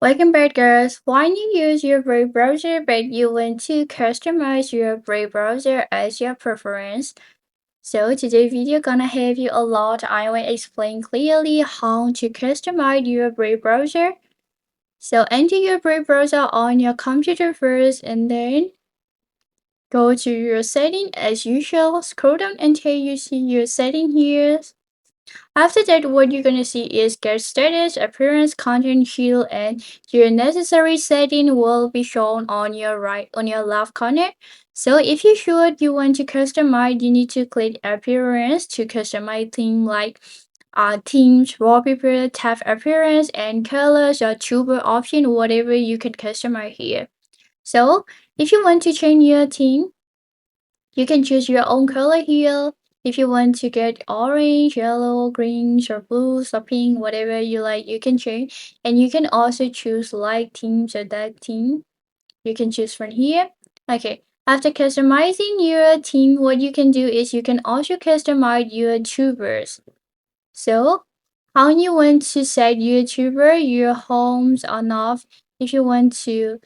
Welcome back, girls. When you use your Brave browser but you want to customize your Brave browser as your preference, so today's video gonna help you a lot. I will explain clearly how to customize your Brave browser. So enter your Brave browser on your computer first and then go to your setting as usual. Scroll down until you see your setting here. After that, what you're gonna see is get status, appearance, content, shield, and your necessary setting will be shown on your left corner. So if you should you want to customize, you need to click appearance to customize theme like themes, wallpaper, tab appearance, and colors or tuber option, whatever you can customize here. So if you want to change your theme, you can choose your own color here. If you want to get orange, yellow, green, or blue, or pink, whatever you like, you can change. And you can also choose light themes or dark theme. You can choose from here. Okay. After customizing your theme, what you can do is you can also customize your tubers. So, how you want to set your tuber, your homes on off. If you want to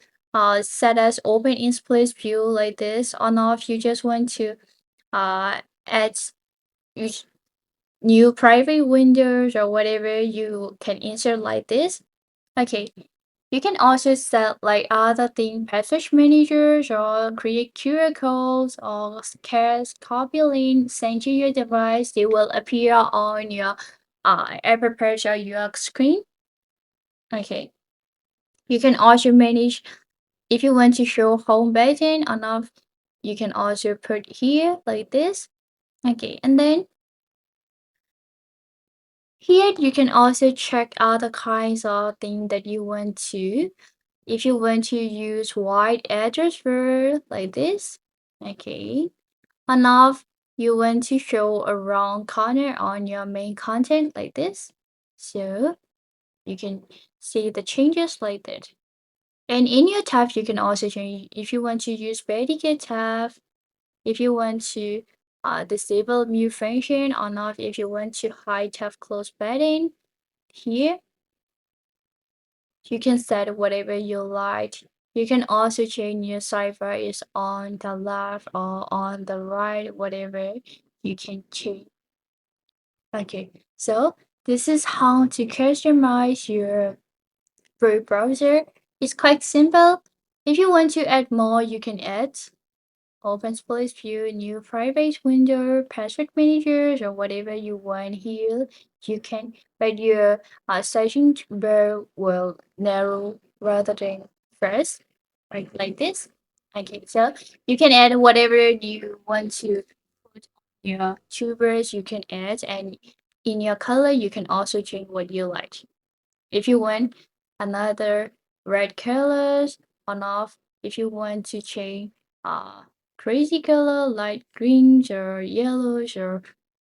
set as open in split view like this on off, you just want to add each new private windows or whatever you can insert like this. Okay, you can also set like other thing passage managers or create QR codes or scan copy link send to your device. They will appear on your every page of your screen. Okay, you can also manage if you want to show home button on off. You can also put here like this. Okay, and then here you can also check other kinds of thing that you want to. If you want to use wide address bar like this, okay. Enough you want to show a round corner on your main content like this. So you can see the changes like that. And in your tab you can also change if you want to use Barricade tab, if you want to disable mute function or not, if you want to hide tab close button. Here, you can set whatever you like. You can also change your cipher is on the left or on the right, whatever you can change. Okay, so this is how to customize your Brave browser. It's quite simple. If you want to add more, you can add. Open split view, new private window, password managers, or whatever you want here. You can, but your searching bar will narrow rather than first, like this. Okay, so you can add whatever you want to put on your tubers. You can add, and in your color, you can also change what you like. If you want another red colors on off, if you want to change uh crazy color like greens or yellows or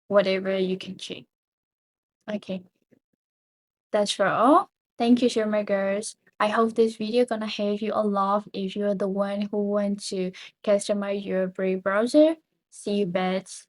whatever you can change. Okay, that's for all. Thank you so much, girls. I hope this video gonna help you a lot if you're the one who want to customize your Brave browser. See you, bets.